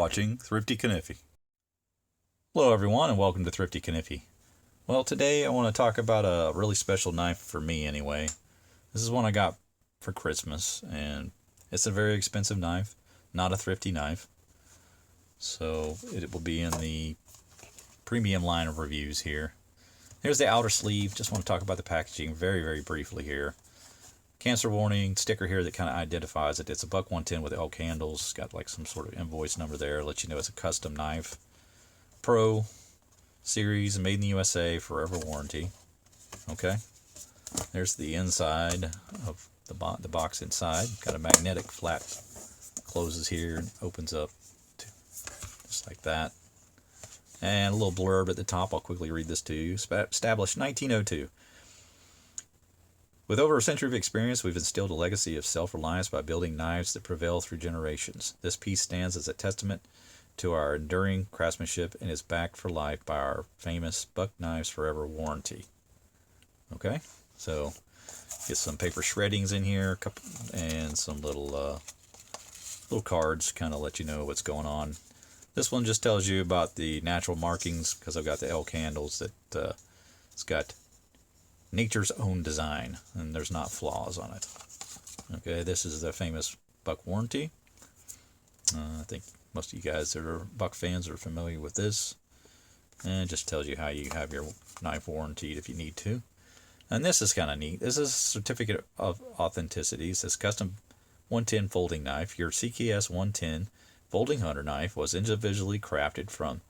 watching Thrifty Kaniffy. Hello everyone and welcome to Thrifty Kaniffy. Well, today I want to talk about a really special knife for me anyway. This is one I got for Christmas and it's a very expensive knife, not a thrifty knife. So it will be in the premium line of reviews here. Here's the outer sleeve. Just want to talk about the packaging very briefly here. Cancer warning sticker here that kind of identifies it. It's a buck 110 with elk handles. It's got like some sort of invoice number there. Let you know it's a custom knife. Pro series, made in the USA, forever warranty. Okay. There's the inside of the box inside. Got a magnetic flap. Closes here and opens up just like that. And a little blurb at the top. I'll quickly read this to you. Established 1902. With over a century of experience, we've instilled a legacy of self-reliance by building knives that prevail through generations. This piece stands as a testament to our enduring craftsmanship and is backed for life by our famous Buck Knives Forever warranty. Okay, so get some paper shreddings in here, and some little cards, kind of let you know what's going on. This one just tells you about the natural markings because I've got the elk handles that it's got nature's own design, and there's not flaws on it. Okay, this is the famous Buck warranty. I think most of you guys that are Buck fans are familiar with this. And it just tells you how you have your knife warranted if you need to. And this is kind of neat. This is a certificate of authenticity. It says custom 110 folding knife. Your CKS 110 folding hunter knife was individually crafted from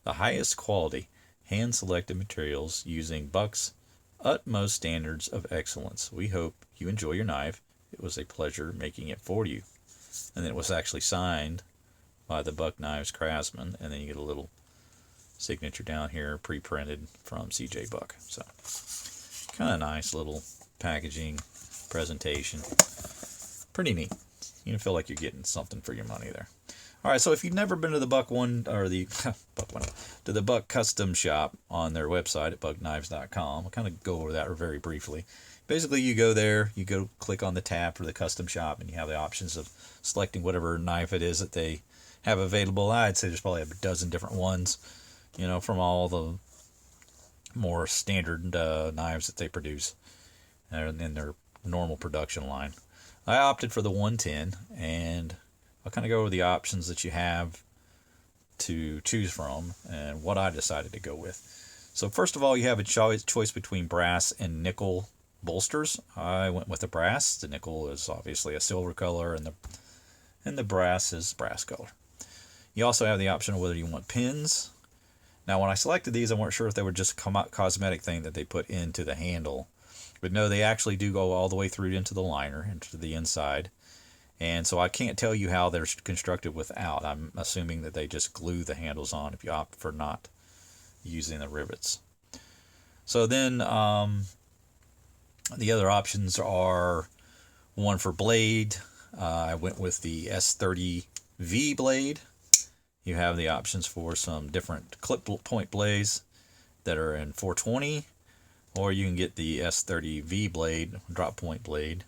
the highest quality hand-selected materials using Buck's utmost standards of excellence. We hope you enjoy your knife. It was a pleasure making it for you. And then it was actually signed by the Buck Knives craftsman, and then you get a little signature down here pre-printed from CJ Buck. So kind of nice little packaging presentation. Pretty neat. You feel like you're getting something for your money there. All right, so if you've never been to the Buck One or the to the Buck Custom Shop on their website at buckknives.com, I'll kind of go over that very briefly. Basically, you go there, you go click on the tab for the custom shop, and you have the options of selecting whatever knife it is that they have available. I'd say there's probably a dozen different ones, from all the more standard knives that they produce in their normal production line. I opted for the 110, and I'll kind of go over the options that you have to choose from and what I decided to go with. So first of all, you have a choice between brass and nickel bolsters. I went with the brass. The nickel is obviously a silver color, and the brass is brass color. You also have the option of whether you want pins. Now, when I selected these, I weren't sure if they were just a cosmetic thing that they put into the handle. But no, they actually do go all the way through into the liner, into the inside. And so I can't tell you how they're constructed without. I'm assuming that they just glue the handles on if you opt for not using the rivets. So then the other options are one for blade. I went with the S30V blade. You have the options for some different clip point blades that are in 420, or you can get the S30V blade, drop point blade.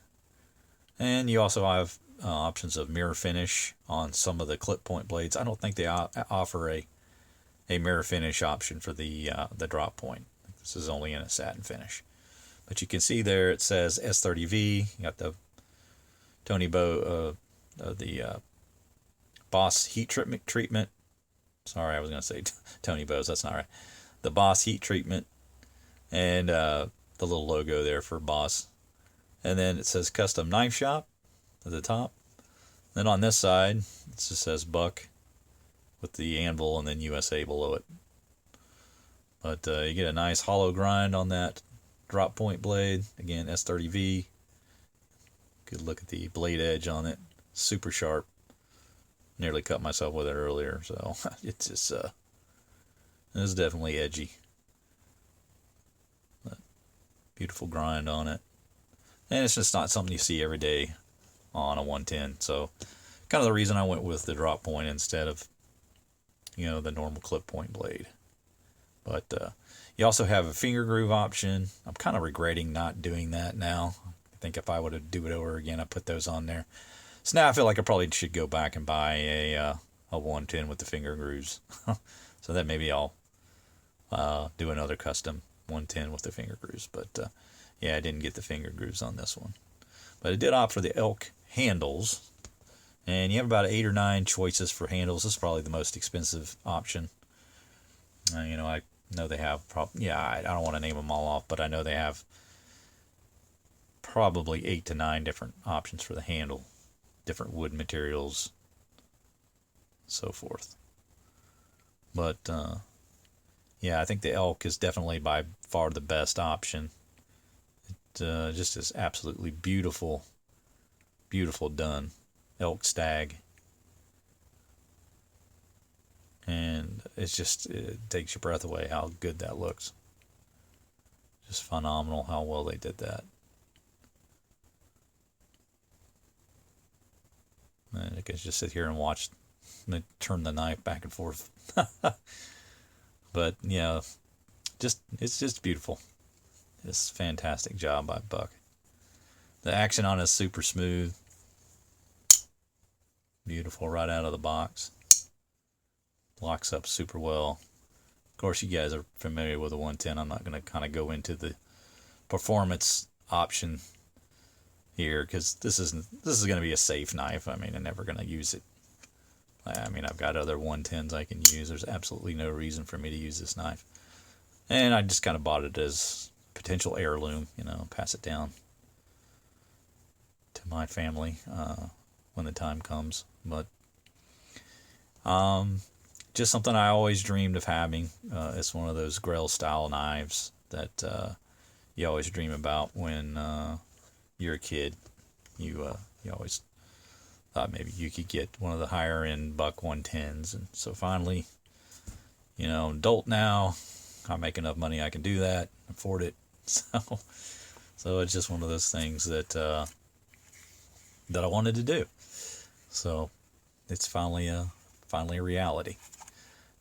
And you also have options of mirror finish on some of the clip point blades. I don't think they offer a mirror finish option for the drop point. This is only in a satin finish. But you can see there it says S30V. You got the the Boss heat treatment. Sorry, I was going to say Tony Bose. That's not right. The Boss heat treatment, and the little logo there for Boss. And then it says Custom Knife Shop at the top. Then on this side, it just says Buck with the anvil and then USA below it. But you get a nice hollow grind on that drop point blade. Again, S30V. Good look at the blade edge on it. Super sharp. Nearly cut myself with it earlier, so it's just it's definitely edgy. But beautiful grind on it, and it's just not something you see every day on a 110. So kind of the reason I went with the drop point instead of the normal clip point blade. But you also have a finger groove option. I'm kind of regretting not doing that now. I think if I would have do it over again, I'd put those on there. So now I feel like I probably should go back and buy a 110 with the finger grooves. So that maybe I'll do another custom 110 with the finger grooves. But yeah, I didn't get the finger grooves on this one. But it did opt for the elk handles. And you have about 8 or 9 choices for handles. This is probably the most expensive option. You know, I know they have, I don't want to name them all off, but I know they have probably 8 to 9 different options for the handle. Different wood materials, so forth. But, yeah, I think the elk is definitely by far the best option. It just is absolutely beautiful, beautiful done. Elk Stag. And it's just, it takes your breath away how good that looks. Just phenomenal how well they did that. And I can just sit here and watch me turn the knife back and forth. But yeah, it's just beautiful. It's a fantastic job by Buck. The action on it is super smooth. Beautiful right out of the box. Locks up super well. Of course, you guys are familiar with the 110. I'm not going to kind of go into the performance option here because this is going to be a safe knife. I mean, I'm never going to use it. I mean, I've got other 110s I can use. There's absolutely no reason for me to use this knife. And I just kind of bought it as potential heirloom, you know, pass it down to my family when the time comes. But just something I always dreamed of having. It's one of those grill style knives that you always dream about when you're a kid. You always thought maybe you could get one of the higher end Buck 110s, and so finally, you know, I'm adult now. I make enough money I can do that, afford it. So it's just one of those things that I wanted to do. So it's finally a reality.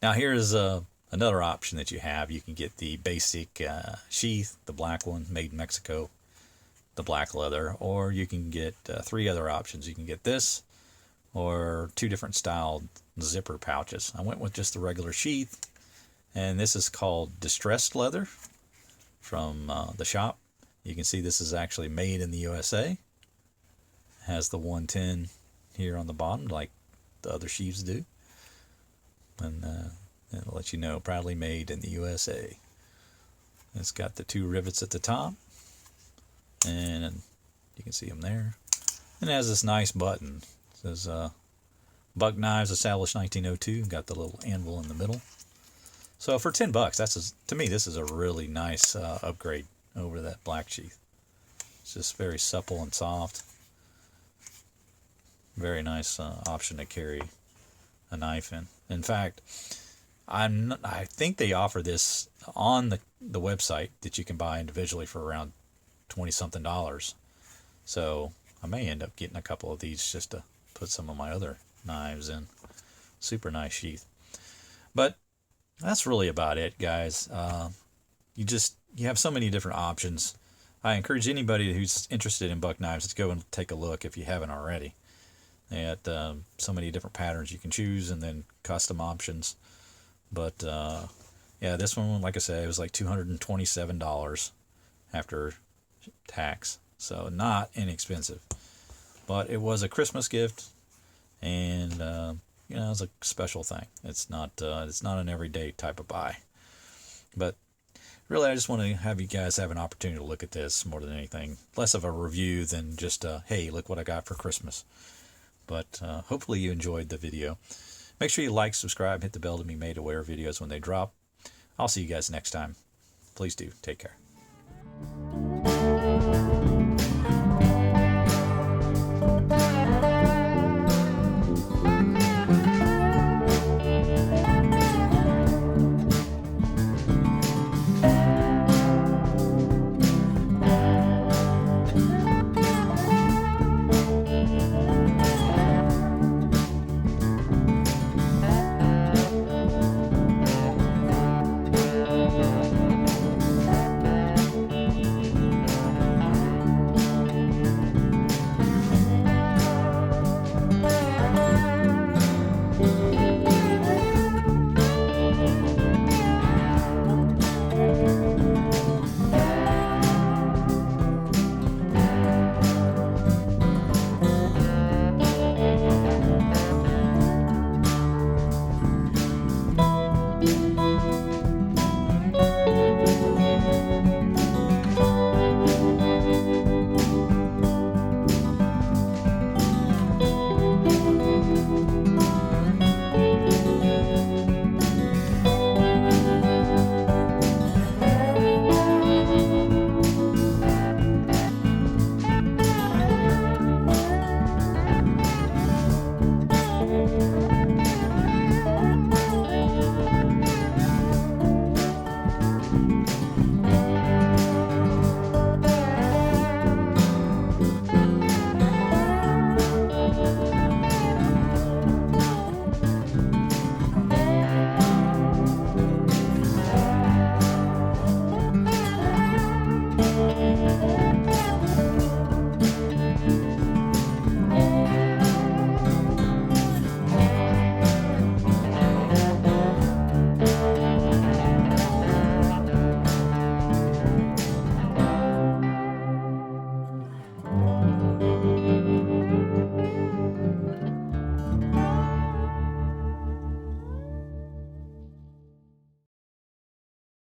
Now here's another option that you have. You can get the basic sheath, the black one, made in Mexico, the black leather, or you can get 3 other options. You can get this, or 2 different styled zipper pouches. I went with just the regular sheath, and this is called distressed leather from the shop. You can see this is actually made in the USA. It has the 110 here on the bottom, like the other sheaths do. And it'll let you know, proudly made in the USA. It's got the 2 rivets at the top, and you can see them there. And it has this nice button. It says Buck Knives established 1902. Got the little anvil in the middle. So for $10, to me this is a really nice upgrade over that black sheath. It's just very supple and soft. Very nice option to carry a knife in. In fact, I think they offer this on the website that you can buy individually for around $20-something. So I may end up getting a couple of these just to put some of my other knives in. Super nice sheath. But that's really about it, guys. You have so many different options. I encourage anybody who's interested in Buck knives to go and take a look if you haven't already. They got so many different patterns you can choose, and then custom options. But yeah, this one, like I said, it was like $227 after tax, so not inexpensive. But it was a Christmas gift, and you know, it's a special thing. It's not an everyday type of buy. But really, I just want to have you guys have an opportunity to look at this more than anything. Less of a review than just hey, look what I got for Christmas. But hopefully you enjoyed the video. Make sure you like, subscribe, hit the bell to be made aware of videos when they drop. I'll see you guys next time. Please do. Take care.